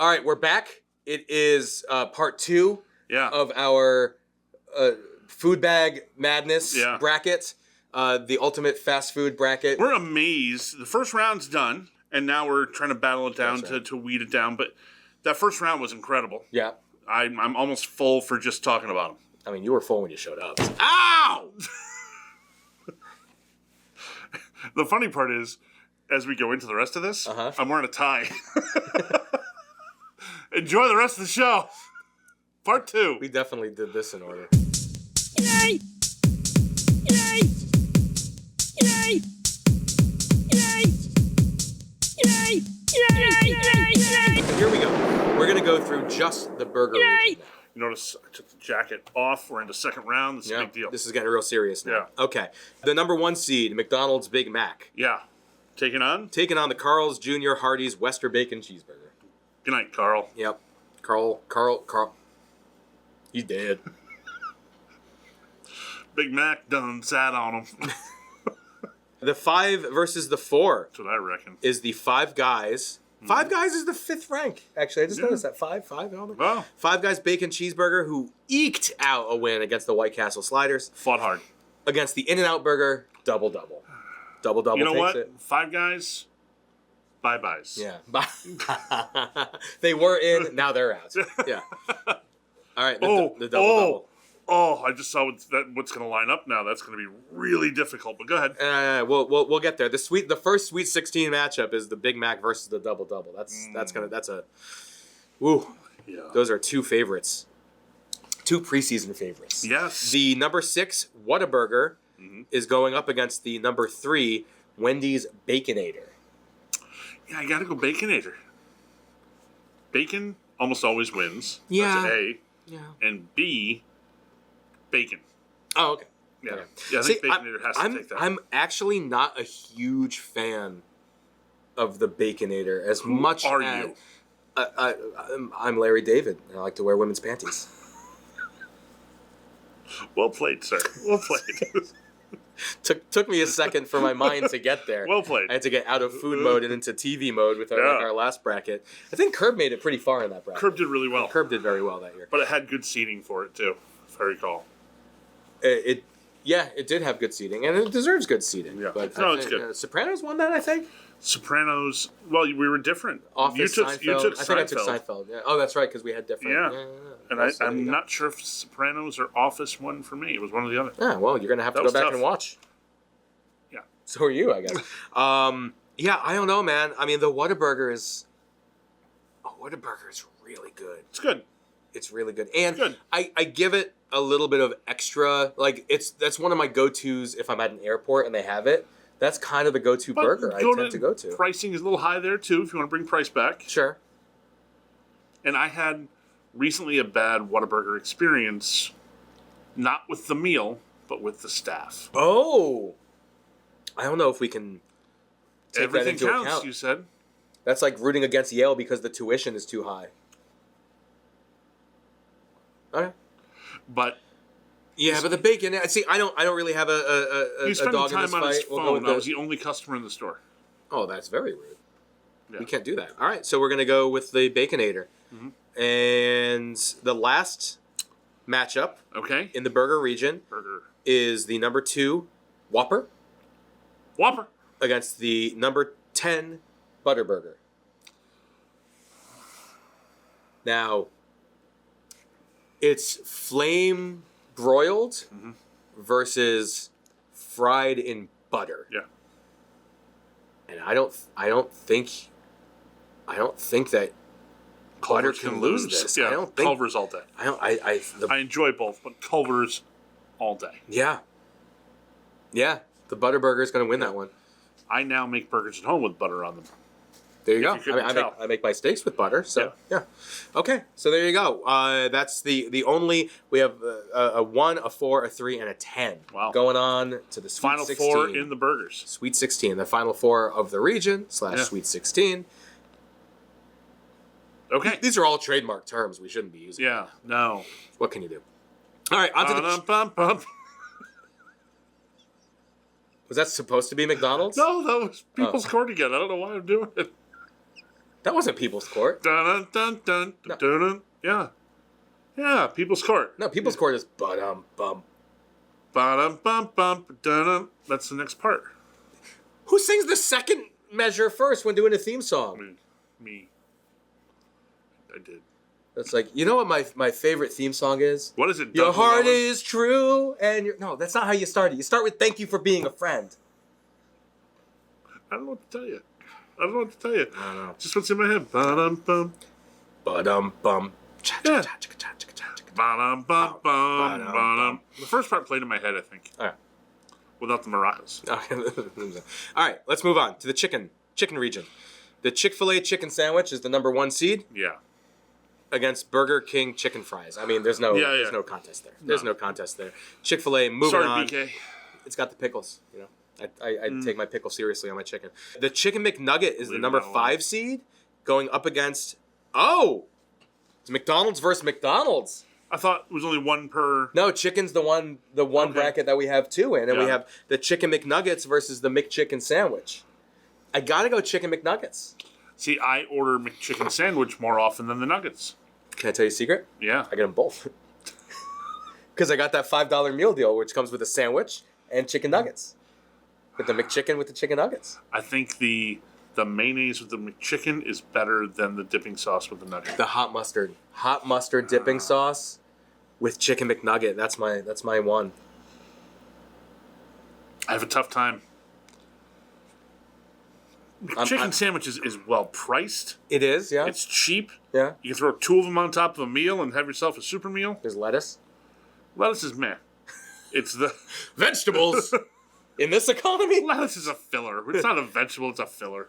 All right, we're back. It is part 2 of our Foodbag Madness bracket, the ultimate fast food bracket. We're amazed. The first round's done, and now we're trying to battle it down to weed it down. But that first round was incredible. Yeah. I'm almost full for just talking about them. I mean, you were full when you showed up. Ow! The funny part is, as we go into the rest of this, I'm wearing a tie. Enjoy the rest of the show. Part 2. We definitely did this in order. Yay! Yay! Yay! Yay! Yay! Yay! So here we go. We're going to go through just the burger region now. You notice I took the jacket off. We're into second round. This is a big deal. This is getting real serious now. Yeah. Okay. The number 1 seed, McDonald's Big Mac. Yeah. Taking on the Carl's Jr. Hardee's Wester Bacon Cheeseburger. Good night, Carl. Yep. Carl. He's dead. Big Mac done sat on him. The 5 versus the 4. That's what I reckon. Is the Five Guys. Five Guys is the 5th rank. Actually, I just noticed that. Five. Wow. Five Guys Bacon Cheeseburger, who eked out a win against the White Castle Sliders. Fought hard. Against the In-N-Out Burger, double-double. Double-double You know takes what? it. Five Guys, bye-byes. Yeah. They were in, now they're out. Yeah. All right, the double-double. Oh, I just saw what's going to line up now. That's going to be really difficult, but go ahead. We'll get there. The first Sweet 16 matchup is the Big Mac versus the double-double. Those are 2 favorites. 2 preseason favorites. Yes. The number 6 Whataburger is going up against the number 3 Wendy's Baconator. Yeah, I got to go Baconator. Bacon almost always wins. Yeah. That's A. Yeah. And B, bacon. Oh, okay. Yeah. Okay. Yeah, I think Baconator has to take that. I'm actually not a huge fan of the Baconator as much are as... you? I'm Larry David, and I like to wear women's panties. Well played, sir. Well played. Took me a second for my mind to get there. Well played. I had to get out of food mode and into TV mode with our last bracket. I think Curb made it pretty far in that bracket. Curb did really well. Curb did very well that year. But it had good seating for it, too, if I recall. It did have good seating, and it deserves good seating. Yeah. But It's good. Sopranos won that, I think. Sopranos, well, we were different. Office, you Seinfeld. took I think I took Seinfeld. Yeah. Oh, that's right, because we had different. Yeah. And I'm not sure if Sopranos or Office won for me. It was one or the other. Yeah, well, you're going to have to go back and watch. Yeah. So are you, I guess. Yeah, I don't know, man. I mean, the Whataburger is really good. It's good. It's really good. And good. I give it a little bit of extra. Like, that's one of my go-tos if I'm at an airport and they have it. That's kind of the go-to burger I tend to go to. Pricing is a little high there, too, if you want to bring price back. Sure. And I had recently a bad Whataburger experience, not with the meal, but with the staff. Oh! I don't know if we can take Everything that into counts, account. you said. That's like rooting against Yale because the tuition is too high. Okay. But... Yeah, but the bacon. See, I don't really have a he's dog spending in time this on fight. his phone. I was the only customer in the store. Oh, that's very rude. Yeah. We can't do that. All right, so we're gonna go with the Baconator, and the last matchup, in the burger region, is the number 2 Whopper against the number 10 Butterburger. Now, it's flame broiled versus fried in butter. Yeah. And I don't think that butter can lose this. Yeah, I don't think Culver's all day. I enjoy both, but Culver's all day. Yeah. Yeah. The Butterburger is going to win that one. I now make burgers at home with butter on them. There you go. I make my steaks with butter. So yeah. Okay. So there you go. That's the only we have a 1, a 4, a 3, and a 10. Wow. Going on to the Sweet final 16. 4 in the burgers. Sweet 16, the final 4 of the region / Sweet 16. Okay. These are all trademark terms we shouldn't be using. Yeah. No. What can you do? All right. On to the. Was that supposed to be McDonald's? No, that was People's Court again. I don't know why I'm doing it. That wasn't People's Court. Dun dun dun dun dun dun. Yeah. Yeah, People's Court. No, People's Court is bum. Ba-dum bum bum dun. That's the next part. Who sings the second measure first when doing a theme song? Me. I did. That's like, you know what my favorite theme song is? What is it? Your heart is true, and no, that's not how you start it. You start with "Thank you for being a friend." I don't know what to tell you. I don't know. Just what's in my head. Ba-dum bum. Bum. Yeah. Ba-dum bum bum ba-dum. The first part played in my head, I think. All right. Without the maracas. All right, let's move on to the chicken region. The Chick-fil-A chicken sandwich is the number 1 seed. Yeah. Against Burger King chicken fries. I mean, there's no contest there. There's no contest there. Chick-fil-A, moving on. Sorry, BK. It's got the pickles, you know. I take my pickle seriously on my chicken. The Chicken McNugget is the number 5 seed, going up against... Oh! It's McDonald's versus McDonald's. I thought it was only one per... No, chicken's the one bracket that we have 2 in. And we have the Chicken McNuggets versus the McChicken sandwich. I gotta go Chicken McNuggets. See, I order McChicken sandwich more often than the nuggets. Can I tell you a secret? Yeah. I get them both. Because I got that $5 meal deal, which comes with a sandwich and chicken nuggets. With the McChicken with the chicken nuggets. I think the mayonnaise with the McChicken is better than the dipping sauce with the nugget. The hot mustard dipping sauce with Chicken McNugget. That's my one. I have a tough time. Chicken sandwiches is well priced. It is, yeah. It's cheap. Yeah. You can throw 2 of them on top of a meal and have yourself a super meal. There's lettuce. Lettuce is meh. It's the vegetables in this economy. Lettuce is a filler. It's not a vegetable. It's a filler.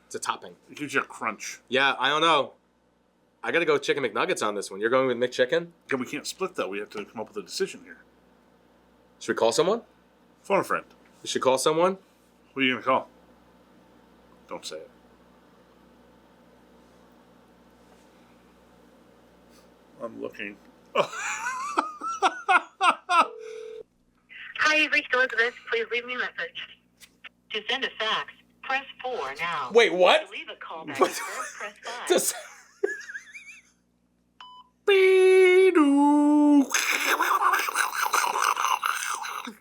It's a topping. It gives you a crunch. Yeah, I don't know. I got to go Chicken McNuggets on this one. You're going with McChicken? We can't split though. We have to come up with a decision here. Should we call someone? Phone a friend. You should call someone. Who are you gonna call? Don't say it. I'm looking. Hi, you've reached Elizabeth. Please leave me a message. To send a fax, press 4 now. Wait, what? To leave a callback, press 5.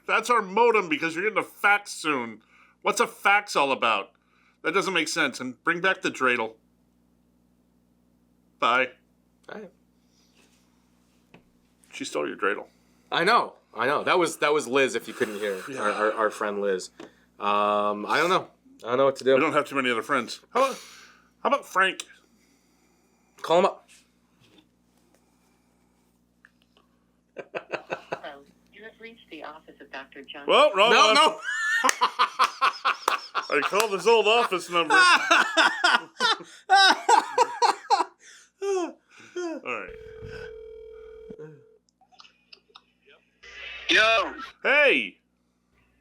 That's our modem because you're getting a fax soon. What's a fax all about? That doesn't make sense. And bring back the dreidel. Bye. All right. She stole your dreidel. I know. That was Liz. If you couldn't hear, our friend Liz. I don't know. I don't know what to do. We don't have too many other friends. How about Frank? Call him up. Hello. You have reached the office of Dr. John. Well, wrong one. No. I called his old office number. All right. Yo. Hey.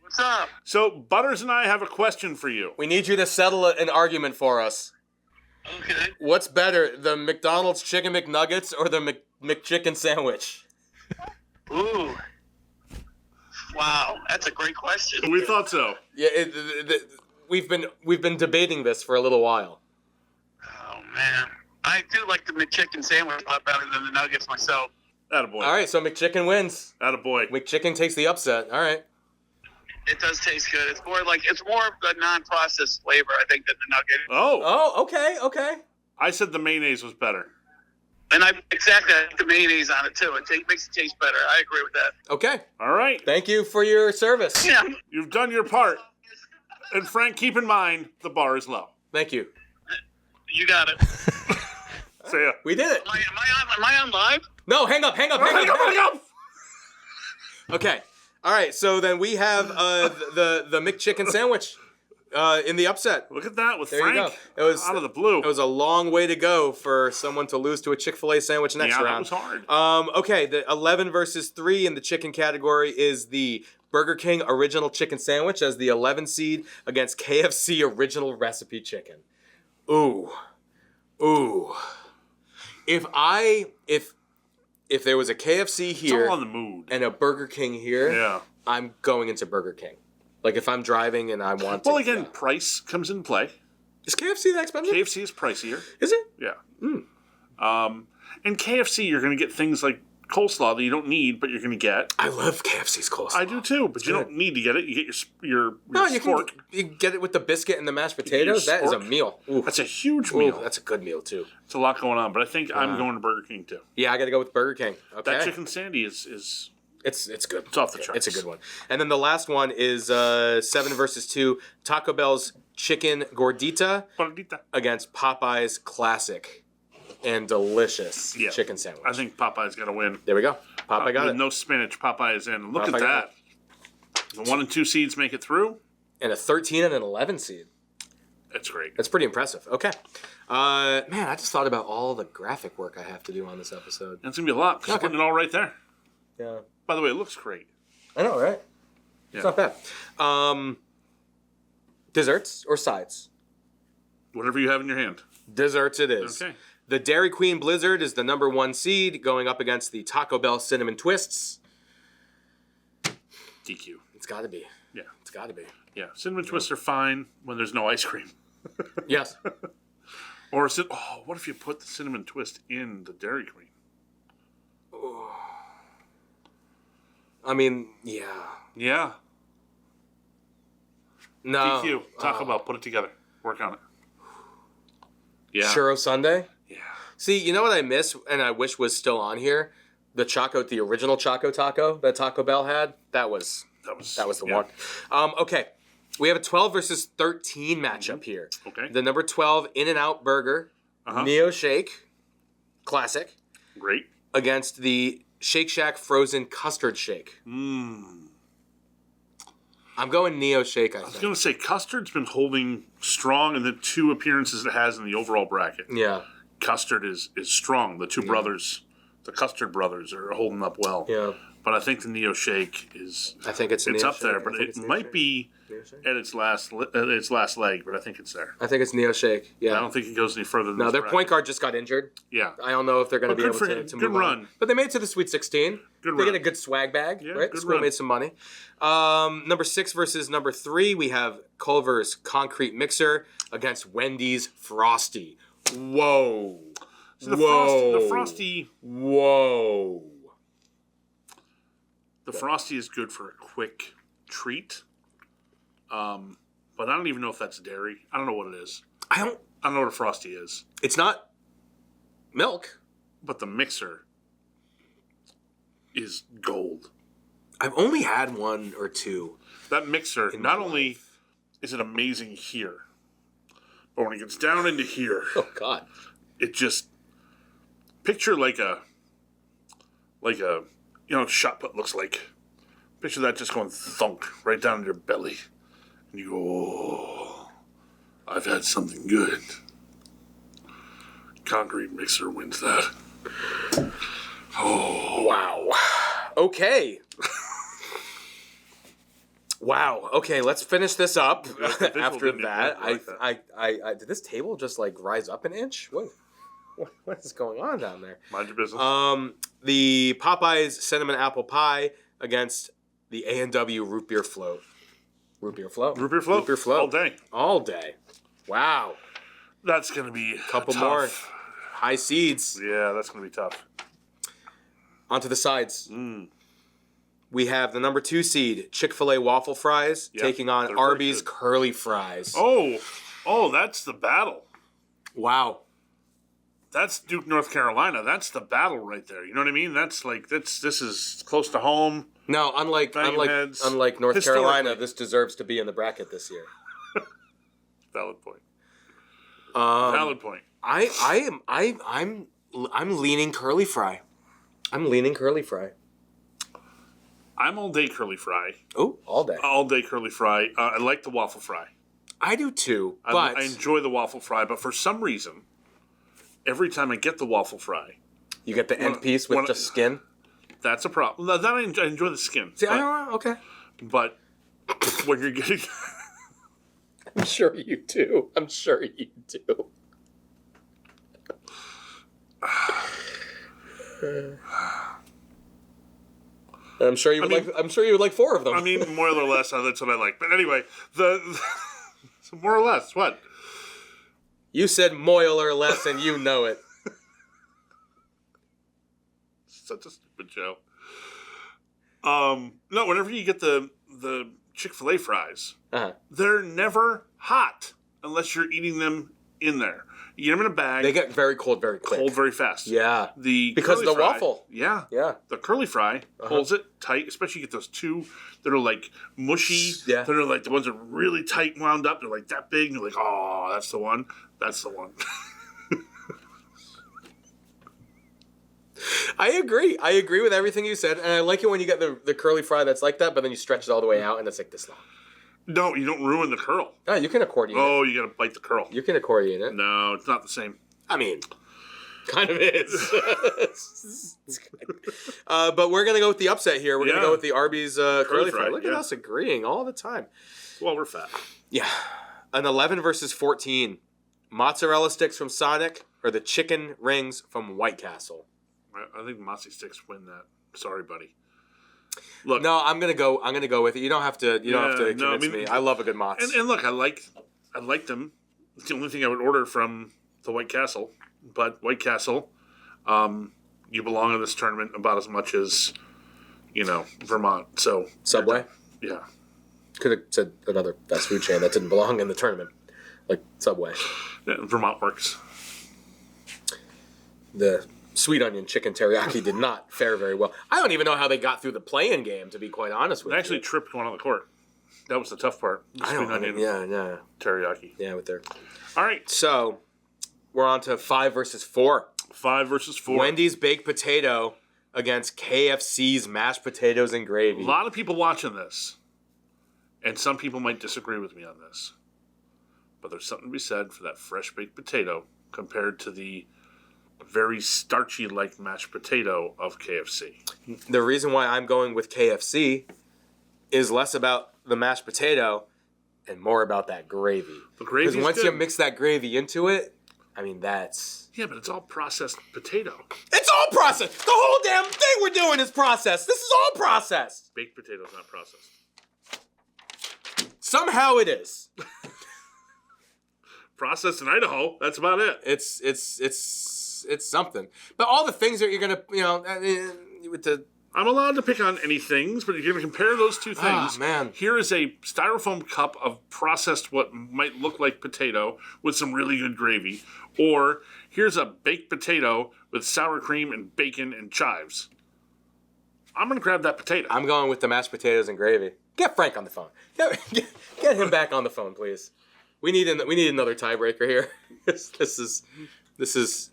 What's up? So, Butters and I have a question for you. We need you to settle an argument for us. Okay. What's better, the McDonald's Chicken McNuggets or the McChicken sandwich? Ooh. Wow, that's a great question. We thought so. Yeah, we've been debating this for a little while. Oh man, I do like the McChicken sandwich a lot better than the nuggets myself. Attaboy. All right, so McChicken wins. Attaboy. McChicken takes the upset. All right. It does taste good. It's more of the non-processed flavor, I think, than the nugget. Oh, okay. I said the mayonnaise was better. And I like the mayonnaise on it too. It makes it taste better. I agree with that. Okay. All right. Thank you for your service. Yeah. You've done your part. And Frank, keep in mind, the bar is low. Thank you. You got it. See ya. We did it. Am I on live? No, hang up. Okay. All right. So then we have the McChicken sandwich in the upset. Look at that with There Frank. you go. It was out of the blue. It was a long way to go for someone to lose to a Chick-fil-A sandwich next round. Yeah, that was hard. Okay, the 11 versus 3 in the chicken category is the Burger King Original Chicken Sandwich as the 11 seed against KFC Original Recipe Chicken. Ooh. If there was a KFC here it's all on the mood. and a Burger King here, Yeah. I'm going into Burger King. Like if I'm driving and I want to. Well, again, price comes in play. Is KFC that expensive? KFC is pricier. Is it? Yeah. And KFC, you're going to get things like coleslaw that you don't need, but you're going to get. I love KFC's coleslaw. I do too, but you don't need to get it. You get your spork. You get it with the biscuit and the mashed potatoes. That is a meal. Ooh. That's a huge meal. That's a good meal too. It's a lot going on, but I think I'm going to Burger King too. Yeah, I got to go with Burger King. Okay. That chicken sandy is it's good. It's off the charts. It's a good one. And then the last one is 7 versus 2. Taco Bell's chicken gordita against Popeye's classic and delicious chicken sandwich. I think Popeye's got to win. There we go. Popeye got it. No spinach. Popeye is in. Look at that. The 1 and 2 seeds make it through. And a 13 and an 11 seed. That's great. That's pretty impressive. Okay. Man, I just thought about all the graphic work I have to do on this episode. That's going to be a lot because you're putting it all right there. Yeah. By the way, it looks great. I know, right? Yeah. It's not bad. Desserts or sides? Whatever you have in your hand. Desserts it is. Okay. The Dairy Queen Blizzard is the number 1 seed going up against the Taco Bell Cinnamon Twists. DQ. It's got to be. Yeah. It's got to be. Yeah. Cinnamon Twists are fine when there's no ice cream. Yes. Or what if you put the Cinnamon Twist in the Dairy Queen? I mean, yeah. Yeah. No. DQ. Taco Bell. Put it together. Work on it. Yeah. Churro Sundae? Yeah. See, you know what I miss and I wish was still on here? The original Choco Taco that Taco Bell had. That was the one. Okay. We have a 12 versus 13 matchup here. Okay. The number 12 In-N-Out Burger, Neo Shake, classic. Great. Against the Shake Shack Frozen Custard Shake. I'm going Neo Shake, I think. I was going to say, Custard's been holding strong in the 2 appearances it has in the overall bracket. Yeah. Custard is strong. The 2 brothers, the Custard brothers, are holding up well. Yeah. But I think the Neo Shake is... I think it's up there, but it might be at its last leg, but I think it's there. I think it's Neo Shake, yeah. I don't think it goes any further than this their bracket. point guard just got injured. Yeah. I don't know if they're going to be able to good move run. on. But they made it to the Sweet 16. Good they run. get a good swag bag, Yeah, right? good School run. made some money. Number 6 versus number 3, we have Culver's Concrete Mixer against Wendy's Frosty. Whoa. So the Frosty... Whoa. The Frosty is good for a quick treat. But I don't even know if that's dairy. I don't know what it is. I don't know what a Frosty is. It's not milk. But the mixer is gold. I've only had 1 or 2. That mixer, not only is it amazing here, but when it gets down into here, oh God, it just picture like a shot put looks like. Picture that just going thunk right down in your belly, and you go, "Oh, I've had something good." Concrete Mixer wins that. Oh wow. Okay. Wow. Okay, let's finish this up. After that, I did this table just like rise up an inch? What is going on down there? Mind your business. The Popeyes Cinnamon Apple Pie against the A&W Root Beer Float. Root Beer Float. Root Beer Float. Root Beer Float. All day. All day. Wow. That's going to be a couple tough. more high seeds. Yeah, that's going to be tough. Onto the sides. We have the number 2 seed, Chick-fil-A Waffle Fries, taking on Arby's Curly Fries. Oh, that's the battle. Wow. That's Duke, North Carolina. That's the battle right there. You know what I mean? This is close to home. No, unlike North Carolina, this deserves to be in the bracket this year. Valid point. Valid point. I'm leaning Curly Fry. I'm leaning Curly Fry. I'm all day curly fry. Oh, all day. All day curly fry. I like the waffle fry. I do too, but I enjoy the waffle fry, but for some reason, every time I get the waffle fry, you get the end piece with just skin. That's a problem. Then I enjoy the skin. See, I don't know. Okay. But when you're getting, I'm sure you do. I'm sure you do. I'm sure you would like 4 of them. I mean, more or less, that's what I like. But anyway, so more or less, what? You said moil or less, and you know it. Such a stupid joke. No, whenever you get the Chick-fil-A fries, they're never hot unless you're eating them in there. You get them in a bag. They get very cold very quick. Cold very fast. Yeah. Because of the fry, waffle. Yeah. Yeah. The curly fry holds it tight, especially you get those two that are like mushy. Yeah. That are like the ones that are really tight wound up. They're like that big. And you're like, oh, that's the one. That's the one. I agree. I agree with everything you said. And I like it when you get the curly fry that's like that, but then you stretch it all the way out and it's like this long. No, you don't ruin the curl. No, you can accordion it. Oh, you got to bite the curl. You can accordion it. No, it's not the same. I mean, kind of is. But we're going to go with the upset here. We're going to go with the Arby's curly fry. Look at us agreeing all the time. Well, we're fat. Yeah. An 11 versus 14. Mozzarella sticks from Sonic or the chicken rings from White Castle? I think Mozzarella sticks win that. Sorry, buddy. Look, no, I'm gonna go with it. You don't have to. You don't have to convince me. I love a good mozz. And look, I like them. It's the only thing I would order from the White Castle. But White Castle, you belong in this tournament about as much as Vermont. So Subway. Yeah. Could have said another fast food chain that didn't belong in the tournament, like Subway. Yeah, Vermont works. The sweet onion chicken teriyaki did not fare very well. I don't even know how they got through the play-in game, to be quite honest with you. They actually tripped going on the court. That was the tough part. The sweet onion teriyaki. Yeah, with their... All right. So, we're on to 5 versus 4. 5 versus 4. Wendy's baked potato against KFC's mashed potatoes and gravy. A lot of people watching this, and some people might disagree with me on this, but there's something to be said for that fresh baked potato compared to the very starchy like mashed potato of KFC. The reason why I'm going with KFC is less about the mashed potato and more about that gravy. The gravy, because once you mix that gravy into it, I mean that's... Yeah, but it's all processed potato. It's all processed! The whole damn thing we're doing is processed! This is all processed! Baked potato's not processed. Somehow it is. Processed in Idaho, that's about it. It's something. But all the things that you're going to, with the... I'm allowed to pick on any things, but if you're going to compare those two things, man. Here is a styrofoam cup of processed what might look like potato with some really good gravy. Or here's a baked potato with sour cream and bacon and chives. I'm going to grab that potato. I'm going with the mashed potatoes and gravy. Get Frank on the phone. Get him back on the phone, please. We need another tiebreaker here. This is...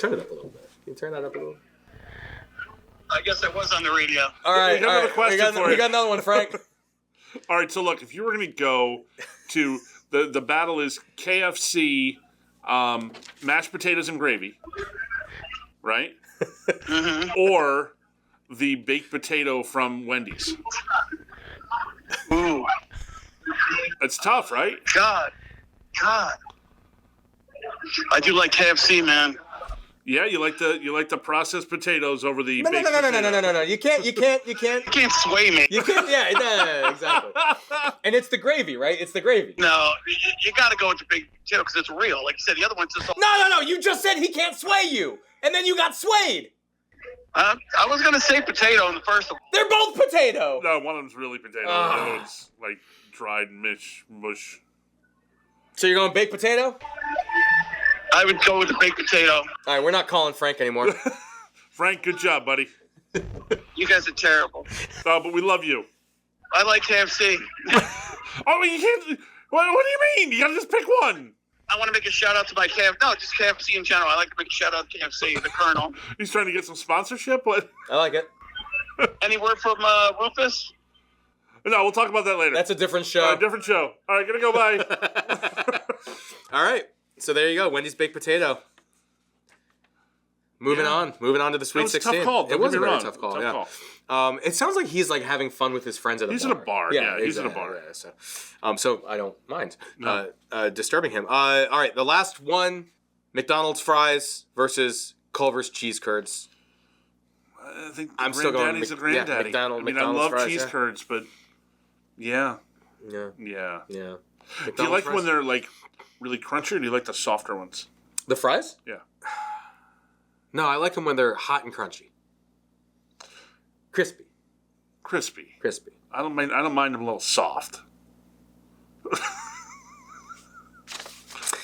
Turn it up a little bit. Can you turn that up a little? I guess I was on the radio. All right. We got another question for you. We got another one, Frank. All right, so look, if you were going to go to the battle is KFC mashed potatoes and gravy, right? Mm-hmm. Or the baked potato from Wendy's. Ooh. It's tough, right? God. I do like KFC, man. Yeah, you like the processed potatoes over the baked No. You can't. You can't sway me. You can't. Yeah, no, exactly. And it's the gravy, right? It's the gravy. No, you got to go with the big potato because it's real. Like you said, the other one's just. No. You just said he can't sway you, and then you got swayed. I was gonna say potato in the first one. They're both potato. No, one of them's really potato. The other one's like dried mush. So you're going baked potato? I would go with the baked potato. All right, we're not calling Frank anymore. Frank, good job, buddy. You guys are terrible. But we love you. I like KFC. Oh, you can't. What do you mean? You gotta just pick one. I want to make a shout out to my just KFC in general. I like to make a shout out to KFC, the Colonel. He's trying to get some sponsorship. What? I like it. Any word from Rufus? No, we'll talk about that later. That's a different show. Different show. All right, gonna go bye. All right. So there you go. Wendy's baked potato. Moving on to the Sweet 16. Tough call. It was a very tough call. It sounds like he's like having fun with his friends at a bar. He's at a bar. Yeah, he's at a bar. Yeah, so I don't mind disturbing him. All right, the last one: McDonald's fries versus Culver's cheese curds. I think I'm still going. Granddaddy's a granddaddy. McDonald's I love fries, cheese curds, but yeah. Do you like when they're like really crunchy, or do you like the softer ones? The fries? Yeah. No, I like them when they're hot and crunchy. Crispy. I don't mind them a little soft.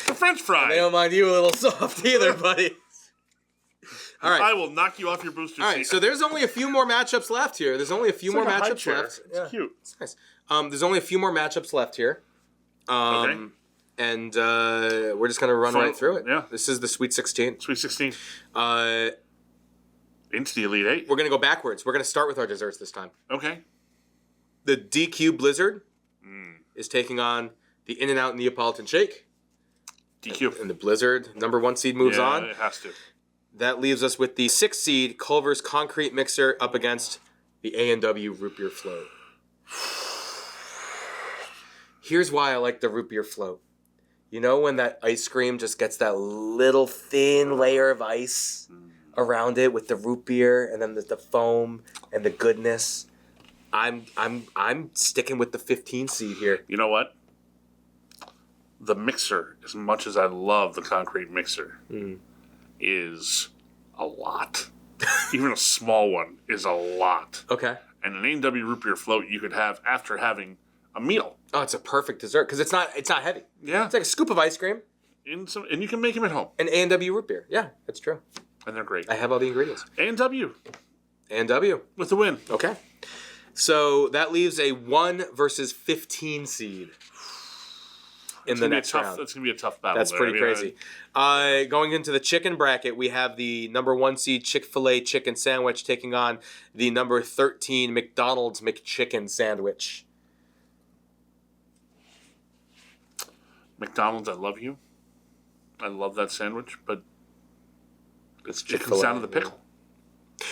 The French fry. They don't mind you a little soft either, buddy. All right. I will knock you off your booster seat. All right, so there's only a few more matchups left here. There's only a few more matchups left. It's cute. It's nice. There's only a few more matchups left here. Okay. And we're just going to run right through it. Yeah. This is the Sweet 16. Sweet 16. Into the Elite Eight. We're going to go backwards. We're going to start with our desserts this time. Okay. The DQ Blizzard is taking on the In-N-Out Neapolitan Shake. DQ. And the Blizzard, number 1 seed, moves on. It has to. That leaves us with the 6th seed, Culver's Concrete Mixer, up against the A&W Root Beer Float. Here's why I like the Root Beer Float. You know when that ice cream just gets that little thin layer of ice around it with the root beer and then the foam and the goodness? I'm sticking with the 15 seed here. You know what? The mixer, as much as I love the concrete mixer, is a lot. Even a small one is a lot. Okay. And an A&W root beer float you could have after having a meal. Oh, it's a perfect dessert because it's not heavy. Yeah. It's like a scoop of ice cream. And you can make them at home. And A&W root beer. Yeah, that's true. And they're great. I have all the ingredients. A&W. A&W. With the win. Okay. So that leaves a 1 versus 15 seed in the next round. That's going to be a tough battle. That's pretty crazy. Going into the chicken bracket, we have the number 1 seed Chick-fil-A chicken sandwich taking on the number 13 McDonald's McChicken sandwich. McDonald's, I love you. I love that sandwich, but it comes Chick-fil-A, down to the pickle.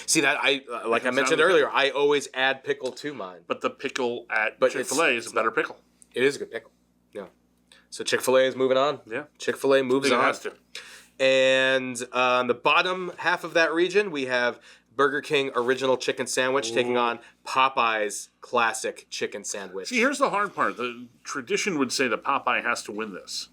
See that I mentioned earlier, I always add pickle to mine. But the pickle at But Chick-fil-A is a better pickle. It is a good pickle. Yeah. So Chick-fil-A is moving on. Yeah. Chick-fil-A moves It on. has to. And on the bottom half of that region, we have Burger King Original Chicken Sandwich taking on Popeye's Classic Chicken Sandwich. See, here's the hard part. The tradition would say that Popeye has to win this.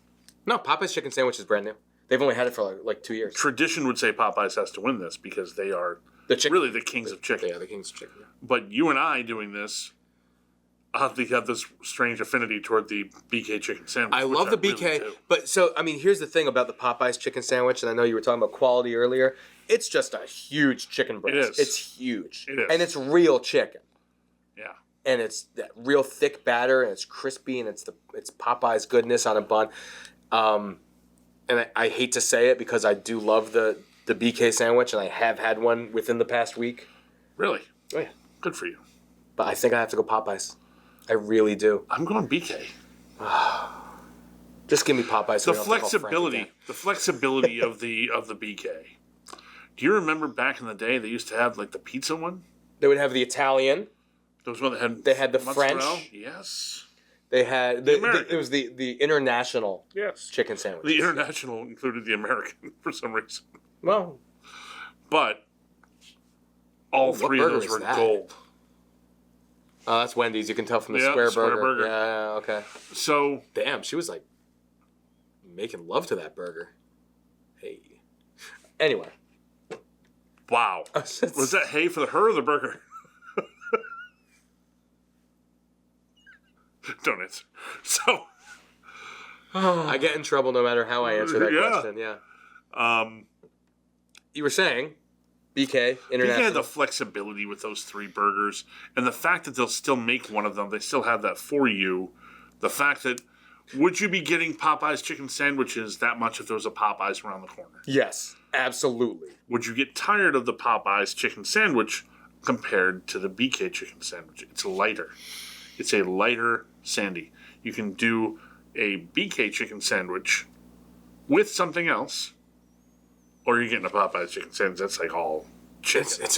No, Popeye's Chicken Sandwich is brand new. They've only had it for like 2 years. Tradition would say Popeyes has to win this because they are really the kings of chicken. Yeah, the kings of chicken. Yeah. But you and I doing this, they have this strange affinity toward the BK chicken sandwich. I love the BK, really do. but so, I mean, here's the thing about the Popeye's chicken sandwich, and I know you were talking about quality earlier. It's just a huge chicken breast. It is. It's huge. It is. And it's real chicken. Yeah. And it's that real thick batter, and it's crispy, and it's Popeye's goodness on a bun. And I hate to say it because I do love the BK sandwich, and I have had one within the past week. Really? Oh, yeah. Good for you. But I think I have to go Popeyes. I really do. I'm going BK. Just give me Popeyes. So The flexibility of the BK. Do you remember back in the day they used to have like the pizza one? They would have the Italian. There was one that had. They had the mozzarella. French. Yes. They had it was the international chicken sandwich. The international included the American for some reason. Well, but all three of those were gold. Oh, that's Wendy's. You can tell from the Yeah, square square burger. burger. Yeah, okay. So damn, she was like making love to that burger. Hey. Anyway. Wow. Was that hay for her or the burger? Don't answer. So I get in trouble no matter how I answer that question. Yeah. You were saying BK International. BK had the flexibility with those three burgers, and the fact that they'll still make one of them, they still have that for you. The fact that would you be getting Popeye's chicken sandwiches that much if there was a Popeye's around the corner? Yes, absolutely. Would you get tired of the Popeye's chicken sandwich compared to the BK chicken sandwich? It's lighter. It's a lighter Sandy. You can do a BK chicken sandwich with something else, or you're getting a Popeye's chicken sandwich. That's like all chicken. It's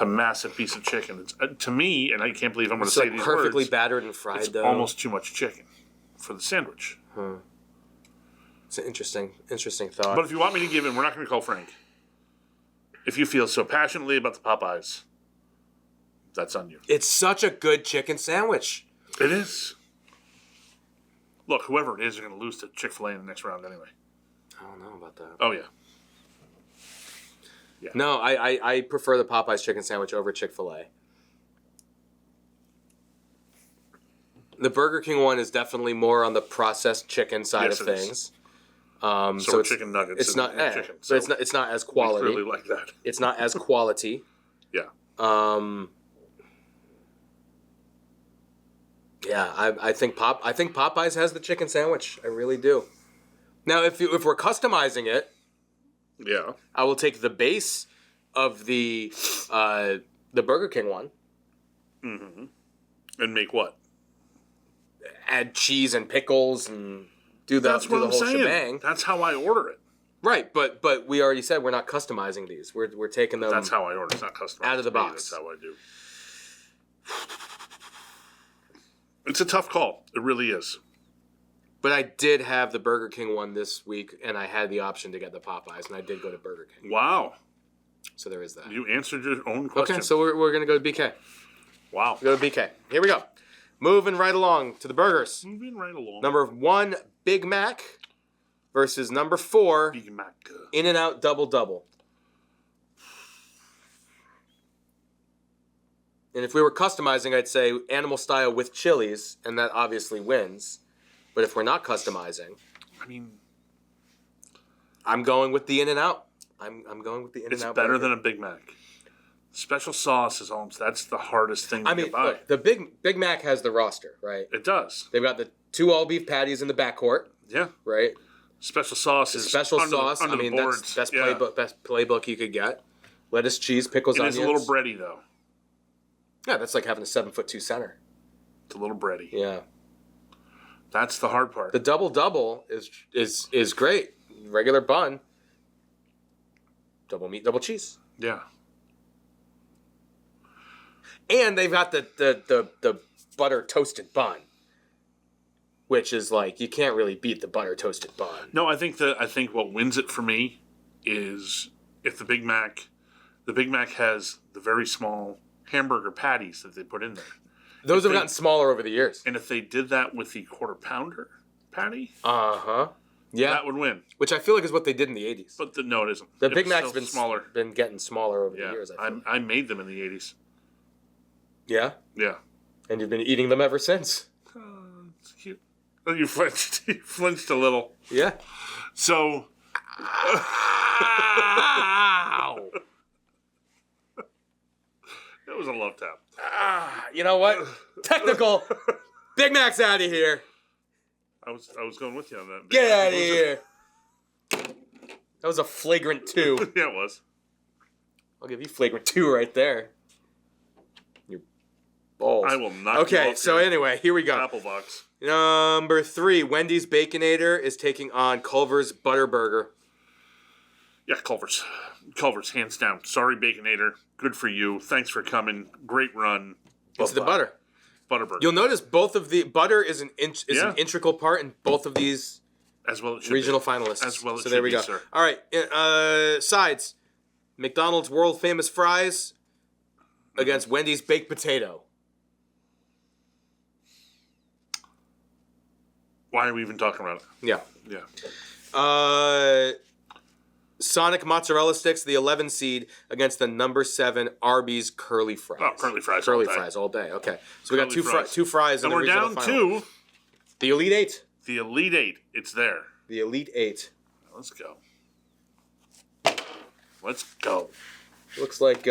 a massive piece of chicken. It's, to me, and I can't believe I'm going to say like these perfectly words, battered and fried. It's though. almost too much chicken for the sandwich. It's an interesting thought. But if you want me to give in, we're not going to call Frank. If you feel so passionately about the Popeyes, that's on you. It's such a good chicken sandwich. It is. Look, whoever it is, they're going to lose to Chick-fil-A in the next round anyway. I don't know about that. Oh, yeah. No, I prefer the Popeyes chicken sandwich over Chick-fil-A. The Burger King one is definitely more on the processed chicken side of things. So it's chicken nuggets. It's not, chicken. so it's not as quality. We really like that. It's not as quality. Yeah. Yeah, I think Popeyes has the chicken sandwich. I really do. Now, if we're customizing it, yeah, I will take the base of the Burger King one. Mm-hmm. And make what? Add cheese and pickles and do the whole shebang. That's how I order it. Right, but we already said we're not customizing these. We're taking them. That's how I order. It's not customized. Out of the box. That's how I do. It's a tough call. It really is. But I did have the Burger King one this week, and I had the option to get the Popeyes, and I did go to Burger King. Wow. So there is that. You answered your own question. Okay, so we're going to go to BK. Wow. Go to BK. Here we go. Moving right along to the burgers. Moving right along. Number 1, Big Mac versus number 4, Big Mac. In-N-Out Double. And if we were customizing, I'd say animal style with chilies, and that obviously wins. But if we're not customizing, I mean, I'm going with the In-N-Out. I'm going with the In-N-Out. It's better than a Big Mac. Special sauce is almost, that's the hardest thing to get by. Look, the Big Mac has the roster, right? It does. They've got the 2 all-beef patties in the backcourt. Yeah. Right? Special sauce is special under sauce. The, under the boards. That's best playbook you could get. Lettuce, cheese, pickles, onions. It's a little bready, though. Yeah, that's like having a 7'2" center. It's a little bready. Yeah. That's the hard part. The double is great. Regular bun. Double meat, double cheese. Yeah. And they've got the butter toasted bun, which is like you can't really beat the butter toasted bun. No, I think what wins it for me is if the Big Mac has the very small hamburger patties that they put in there. Those have gotten smaller over the years. And if they did that with the quarter pounder patty, yeah, that would win. Which I feel like is what they did in the 80s. But no, it isn't. The Big Mac's been smaller. Been getting smaller over the years. I made them in the 80s. Yeah? Yeah. And you've been eating them ever since. It's cute. Oh, you flinched. You flinched a little. Yeah. So. Ow! That was a love tap. You know what? Technical. Big Mac's out of here. I was going with you on that. Get out of here. That was a flagrant 2. Yeah, it was. I'll give you flagrant 2 right there. Your balls. I will not. Okay, so anyway, here we go. Apple box. Number 3, Wendy's Baconator is taking on Culver's Butterburger. Yeah, Culver's, hands down. Sorry, Baconator. Good for you. Thanks for coming. Great run. It's the butter. Butterburger. You'll notice both of the butter is an integral part in both of these as well it regional be. finalists. As well, it so there we go. Sir. All right, sides. McDonald's world famous fries against Wendy's baked potato. Why are we even talking about it? Yeah. Yeah. Sonic mozzarella sticks, the 11 seed, against the number 7 Arby's curly fries. Oh, curly fries. Curly all day. fries all day. Okay, so we got Curly two fries in and the regional we're down final. to The Elite 8. the Elite 8. It's there. The Elite 8. Let's go. Let's go. Looks like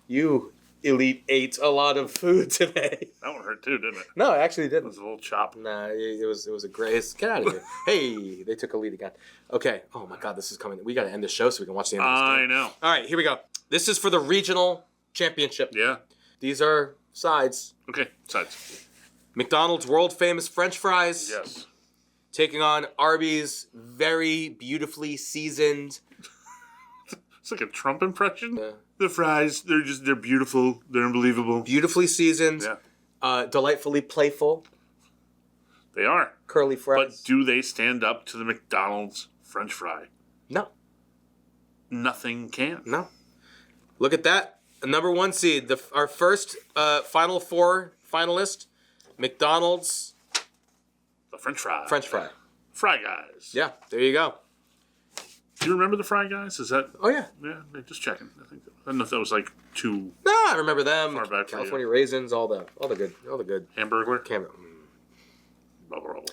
you Elite ate a lot of food today. That one hurt too, didn't it? No, it actually It didn't. was a little chop. Nah, it was a grace. Get out of here. Hey, they took a lead again. Okay. Oh my God, this is coming. We got to end the show so we can watch the end of this game. I know. All right, here we go. This is for the regional championship. Yeah. These are sides. Okay. Sides. McDonald's world famous French fries. Yes. Taking on Arby's very beautifully seasoned. It's like a Trump impression. Yeah. The fries, they're beautiful. They're unbelievable. Beautifully seasoned. Yeah. Delightfully playful. They are. Curly fries. But do they stand up to the McDonald's French fry? No. Nothing can. No. Look at that. A number 1 seed. Our first Final Four finalist, McDonald's The French fry. French fry. Fry Guys. Yeah, there you go. Do you remember the Fry Guys? Is that? Oh yeah. Yeah, just checking. I don't know if that was like too. No, I remember them. Far back for California raisins, all the good. Hamburglar. Bubble. Bubble.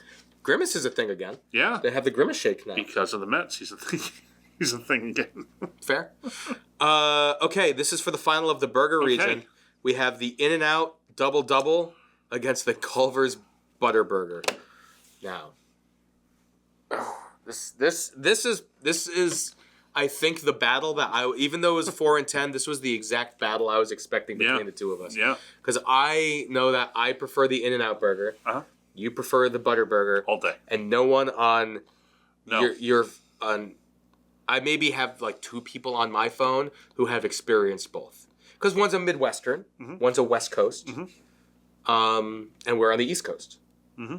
Grimace is a thing again. Yeah. They have the Grimace shake now. Because of the Mets, he's a thing. He's a thing again. Fair. Okay, this is for the final of the burger region. We have the In-N-Out Double against the Culver's Butter Burger. Now, this is I think the battle that even though it was 4-10, this was the exact battle I was expecting between the two of us. Yeah. Because I know that I prefer the In-N-Out burger. Uh-huh. You prefer the Butter Burger. All day. And no one on No. your on. I maybe have like 2 people on my phone who have experienced both. Because one's a Midwestern, one's a West Coast, and we're on the East Coast. Mm-hmm.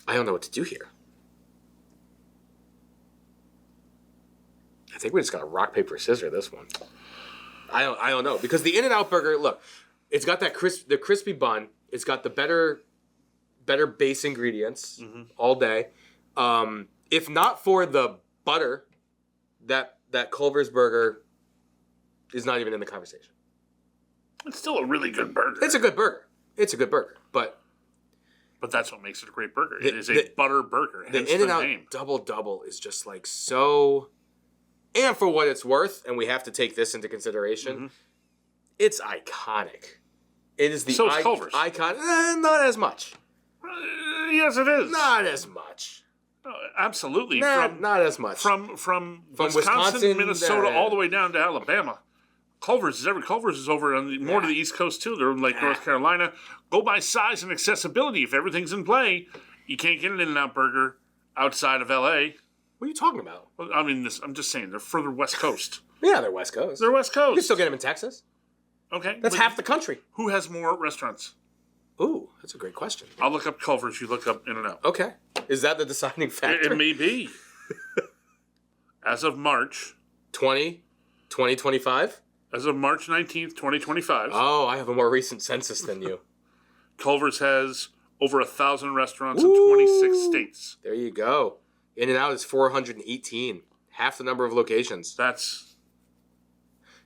I don't know what to do here. I think we just got to rock, paper, scissors this one. I don't know. Because the In-N-Out burger, look, it's got that the crispy bun. It's got the better base ingredients all day. If not for the butter, that Culver's burger is not even in the conversation. It's still a really good burger. It's a good burger. But that's what makes it a great burger. It is a butter burger. The In-N-Out Double is just like so... And for what it's worth, and we have to take this into consideration, it's iconic. It is the Culver's. icon. Not as much. Yes, it is. Not as much. Absolutely. Not as much. From Wisconsin, Minnesota, all the way down to Alabama. Culver's is over on more to the East Coast too. They're like North Carolina. Go by size and accessibility. If everything's in play, you can't get an In-N-Out burger outside of LA. What are you talking about? Well, I mean, I'm just saying they're further West Coast. Yeah, they're West Coast. They're West Coast. You can still get them in Texas. Okay, that's half the country. Who has more restaurants? Ooh, that's a great question. I'll look up Culver's. You look up In-N-Out. Okay, is that the deciding factor? It may be. As of March 2025. As of March 19th, 2025. Oh, I have a more recent census than you. Culver's has over 1,000 restaurants in 26 states. There you go. In-N-Out is 418. Half the number of locations. That's...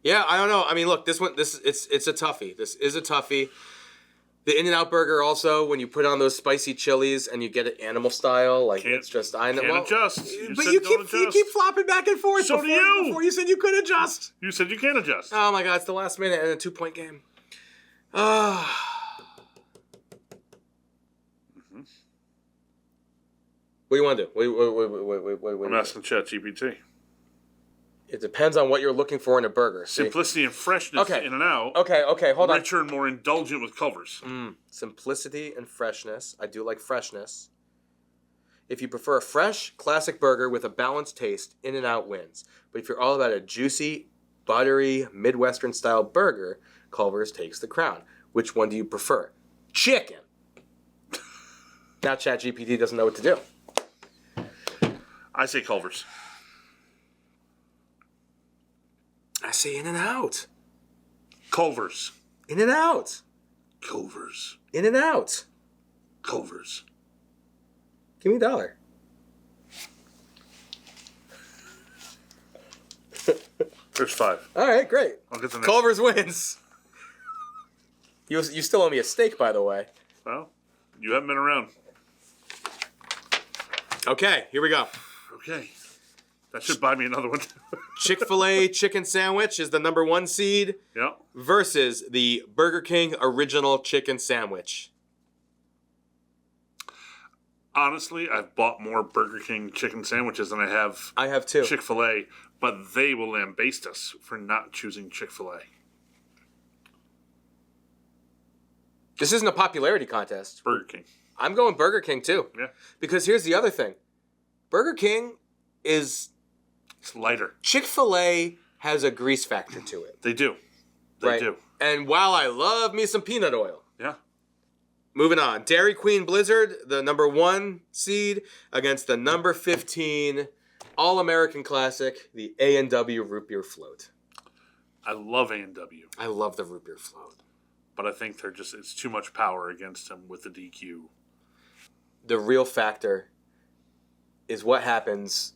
Yeah, I don't know. I mean, look, it's a toughie. This is a toughie. The In-N-Out burger also, when you put on those spicy chilies and you get it animal style, like it's just I know. Can't adjust. But you keep flopping back and forth. So do you. Before you said you could adjust. You said you can't adjust. Oh my God! It's the last minute and a 2-point game. What do you want to do? Wait, I'm asking ChatGPT. It depends on what you're looking for in a burger. Simplicity and freshness In-N-Out. Okay, hold on. Richer and more indulgent with Culver's. Simplicity and freshness. I do like freshness. If you prefer a fresh, classic burger with a balanced taste, In-N-Out wins. But if you're all about a juicy, buttery, Midwestern-style burger, Culver's takes the crown. Which one do you prefer? Chicken. Now ChatGPT doesn't know what to do. I say Culver's. I say In-N-Out. Culver's. In-N-Out. Culver's. In-N-Out. Culver's. Give me $1. There's 5. All right, great. I'll get the next. Culver's wins. You still owe me a steak, by the way. Well, you haven't been around. Okay, here we go. Okay. That should buy me another one. Chick-fil-A chicken sandwich is the number 1 seed versus the Burger King original chicken sandwich. Honestly, I've bought more Burger King chicken sandwiches than I have too. Chick-fil-A, but they will lambaste us for not choosing Chick-fil-A. This isn't a popularity contest. Burger King. I'm going Burger King too. Yeah. Because here's the other thing. Burger King is... It's lighter. Chick-fil-A has a grease factor to it. They do. They do. And while I love me some peanut oil. Yeah. Moving on. Dairy Queen Blizzard, the number 1 seed, against the number 15 All-American Classic, the A&W Root Beer Float. I love A&W. I love the Root Beer Float. But I think it's too much power against them with the DQ. the real factor is what happens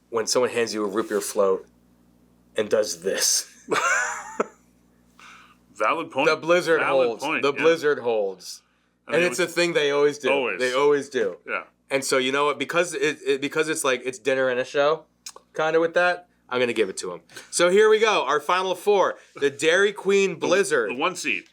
when someone hands you a root beer float and does this. Valid point. The blizzard Valid holds. point, The yeah. blizzard holds. I mean, And it's a thing they always do. Always. They always do. Yeah. And so, you know what? Because it's like it's dinner and a show, kind of with that, I'm going to give it to him. So here we go. Our final four. The Dairy Queen Blizzard The 1 seed.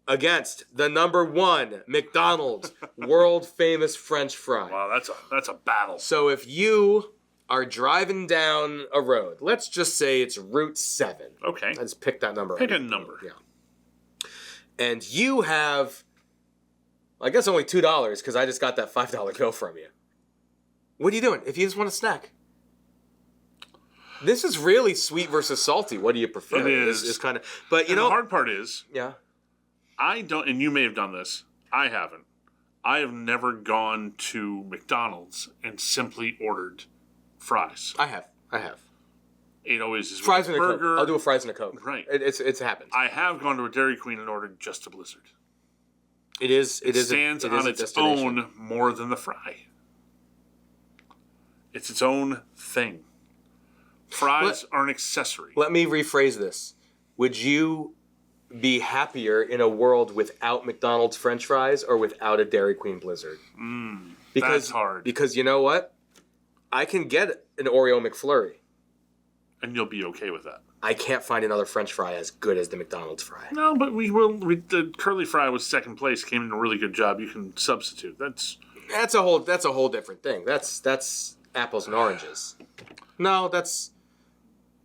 against the number 1 McDonald's world famous French fry. Wow, that's a battle. So if you are driving down a road, let's just say it's Route 7. Okay. Let's pick that number. Pick a number. Yeah. And you have, I guess, only $2 because I just got that $5 bill from you. What are you doing if you just want a snack? This is really sweet versus salty. What do you prefer? It is. It's kind of, but you And know, the hard part is, yeah. I don't, and you may have done this. I haven't. I have never gone to McDonald's and simply ordered fries. I have. It always is Fries and a burger. Coke. I'll do a fries and a Coke. Right. It's happened. I have gone to a Dairy Queen and ordered just a Blizzard. It Stands on its own more than the fry. It's its own thing. Fries are an accessory. Let me rephrase this. Would you be happier in a world without McDonald's French fries or without a Dairy Queen Blizzard? That's hard. Because you know what? I can get an Oreo McFlurry. And you'll be okay with that. I can't find another French fry as good as the McDonald's fry. No, but the curly fry was second place. Came in a really good job. You can substitute. That's a whole different thing. That's apples and oranges. No, that's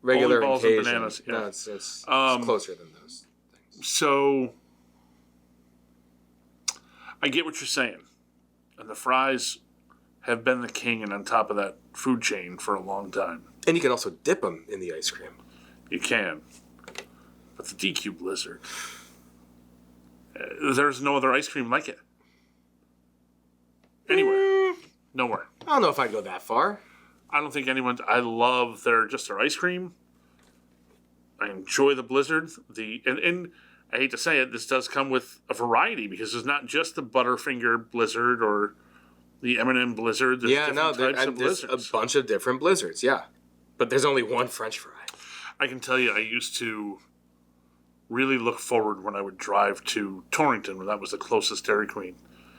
regular balls and and Cajun. bananas, yeah. No, it's closer than those things. so. I get what you're saying, and the fries have been the king and on top of that food chain for a long time. And you can also dip them in the ice cream. You can, but the DQ Blizzard, there's no other ice cream like it. Anywhere, nowhere. I don't know if I'd go that far. I don't think anyone's. I love their ice cream. I enjoy the Blizzard. And I hate to say it, this does come with a variety because there's not just the Butterfinger Blizzard or the M&M Blizzard. There's there's a bunch of different Blizzards. Yeah, but there's only one French fry. I can tell you, I used to really look forward when I would drive to Torrington, when that was the closest Dairy Queen.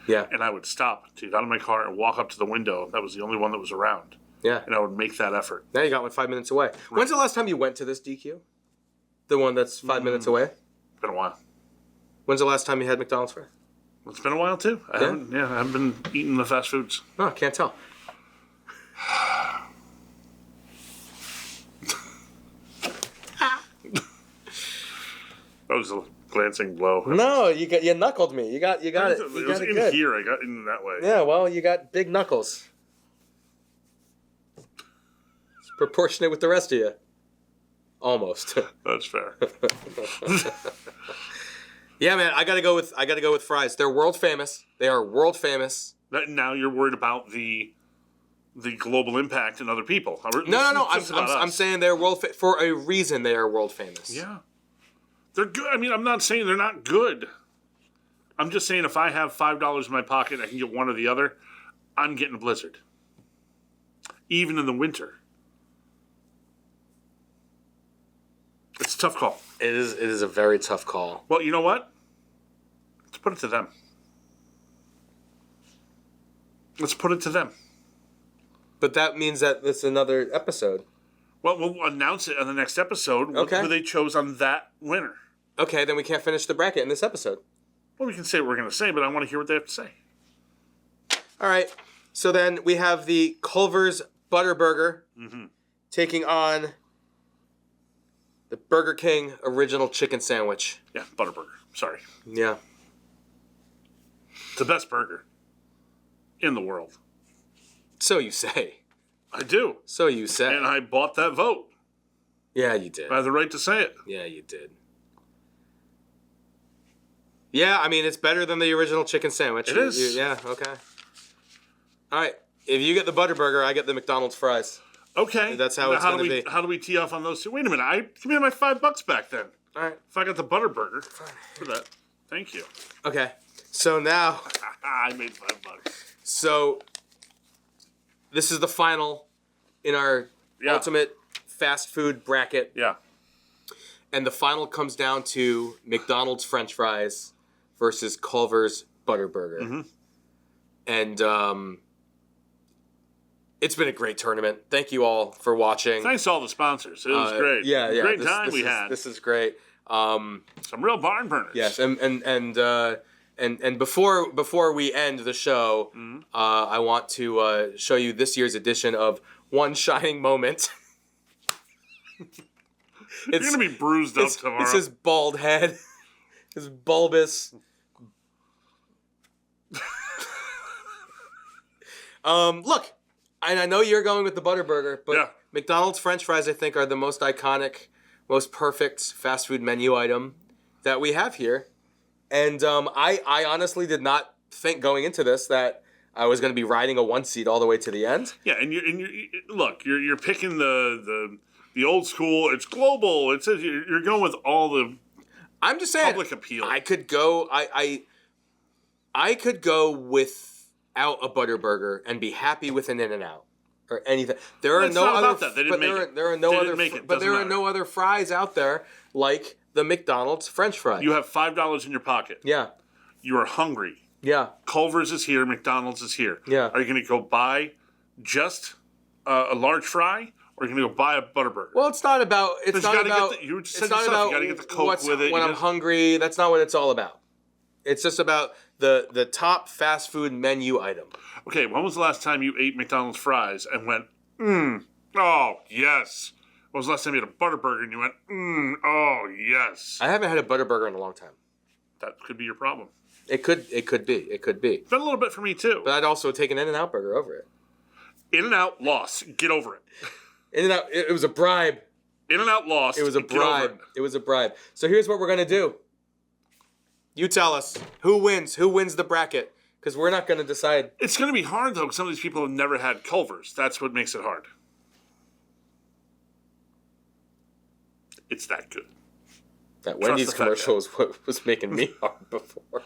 Yeah, And I would stop to get out of my car and walk up to the window. That was the only one that was around. yeah. And I would make that effort. Now you got one 5 minutes away. When's the last time you went to this DQ? The one that's 5 minutes away? It's been a while. When's the last time you had McDonald's fry? It's been a while too. I haven't been eating the fast foods. Oh, I can't tell. That was a glancing blow. No, you knuckled me. You got it. It You was got it in good. here. I got in that way. Yeah, well, you got big knuckles. It's proportionate with the rest of you. Almost. That's fair. Yeah, man, I gotta go with fries. They're world famous. They are world famous. Now you're worried about the global impact and other people. No. I'm saying they're for a reason. They are world famous. Yeah, they're good. I mean, I'm not saying they're not good. I'm just saying if I have $5 in my pocket, and I can get one or the other. I'm getting a Blizzard, even in the winter. It's a tough call. It is a very tough call. Well, you know what? Let's put it to them. But that means that it's another episode. Well, we'll announce it on the next episode. Okay. Who they chose on that winner. Okay, then we can't finish the bracket in this episode. Well, we can say what we're going to say, but I want to hear what they have to say. All right. So then we have the Culver's Butterburger taking on the Burger King Original Chicken Sandwich. Yeah, Butterburger. Sorry. Yeah. It's the best burger in the world. So you say. I do. So you say. And I bought that vote. Yeah, you did. I have the right to say it. Yeah, you did. Yeah, I mean, it's better than the Original Chicken Sandwich. It is. Yeah, okay. All right. If you get the Butterburger, I get the McDonald's fries. Okay. That's how it's going to be. How do we tee off on those two? Wait a minute. Give me my $5 back then. All right. If I got the Butterburger for that. Thank you. Okay. So now... I made $5. So this is the final in our ultimate fast food bracket. Yeah. And the final comes down to McDonald's French fries versus Culver's Butterburger. Mm-hmm. And it's been a great tournament. Thank you all for watching. Thanks to all the sponsors. It was great. Yeah. Great time we had. This is great. Some real barn burners. Yes, and before we end the show, I want to show you this year's edition of One Shining Moment. You're going to be bruised up tomorrow. It's his bald head. His bulbous. Look, and I know you're going with the Butterburger, but McDonald's French fries, I think, are the most iconic, most perfect fast food menu item that we have here. And I honestly did not think going into this that I was going to be riding a one seed all the way to the end. Yeah, and you're picking the old school. It's global. It's you're going with all the. I'm just saying public appeal. I could go. I could go without a Butterburger and be happy with an In-N-Out or anything. There are no other. They didn't make it. There are no other. But there are no other fries out there like the McDonald's French fry. You have $5 in your pocket. Yeah. You are hungry. Yeah. Culver's is here. McDonald's is here. Yeah. Are you going to go buy just a large fry? Or are you going to go buy a Butterburger? Well, it's not about. It's not about. You just said it's not yourself, about you got to get the Coke with it. When I'm hungry, that's not what it's all about. It's just about the top fast food menu item. Okay, when was the last time you ate McDonald's fries and went, oh, yes? When was the last time you had a Butterburger and you went, oh, yes? I haven't had a Butterburger in a long time. That could be your problem. It could be. It's been a little bit for me, too. But I'd also take an In-N-Out burger over it. In-N-Out loss. Get over it. In-N-Out, it was a bribe. In-N-Out lost. It was a bribe. It was a bribe. So here's what we're going to do. You tell us who wins the bracket, because we're not going to decide. It's going to be hard, though, because some of these people have never had Culver's. That's what makes it hard. It's that good. That Wendy's commercial was what was making me hard before.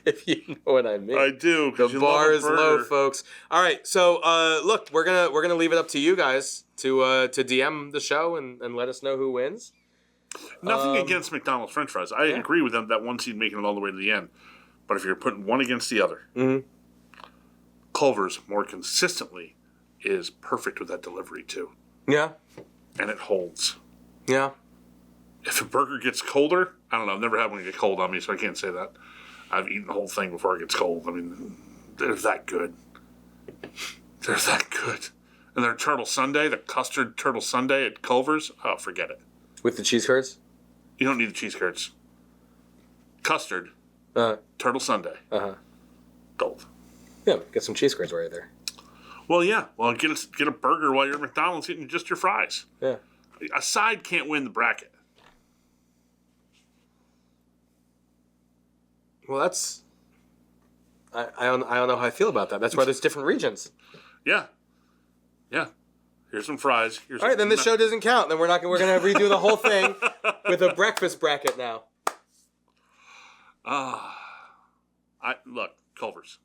If you know what I mean. I do. The bar is low, folks. All right, so look, we're gonna leave it up to you guys to DM the show and let us know who wins. Nothing against McDonald's French fries. I agree with them that one seed making it all the way to the end. But if you're putting one against the other, Culver's more consistently is perfect with that delivery too. Yeah. And it holds. Yeah. If a burger gets colder, I don't know. I've never had one get cold on me, so I can't say that. I've eaten the whole thing before it gets cold. I mean, they're that good. They're that good. And their turtle sundae, the custard turtle sundae at Culver's, oh, forget it. With the cheese curds? You don't need the cheese curds. Custard, turtle sundae, gold. Yeah, get some cheese curds while you're there. Well, yeah. Well, get a burger while you're at McDonald's eating just your fries. Yeah. A side can't win the bracket. Well, that's. I don't know how I feel about that. That's why there's different regions. Yeah. Yeah. Here's some fries. All right, then this show doesn't count. Then we're gonna redo the whole thing with a breakfast bracket now. Look, Culver's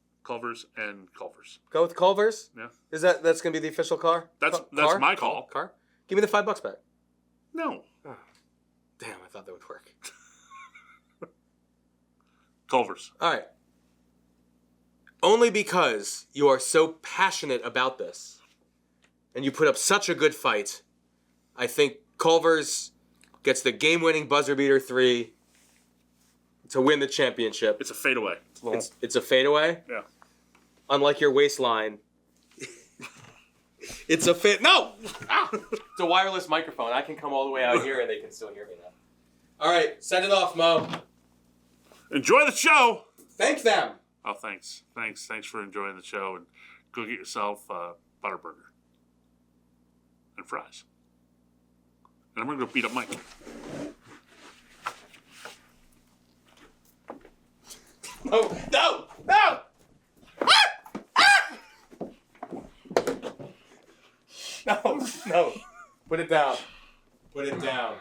and Culver's. Go with Culver's. Yeah. That's gonna be the official car? That's my call. Car. Give me the $5 back. No. Oh. Damn, I thought that would work. Culver's. All right. Only because you are so passionate about this and you put up such a good fight, I think Culver's gets the game-winning buzzer beater 3 to win the championship. It's a fadeaway. It's a fadeaway? Yeah. Unlike your waistline. It's a fit. No! Ah! It's a wireless microphone. I can come all the way out here and they can still hear me now. All right, send it off, Mo. Enjoy the show. Thank them. Oh, thanks for enjoying the show, and go get yourself a Butterburger and fries. And I'm gonna go beat up Mike. No! No! No! Put it down. Put it down.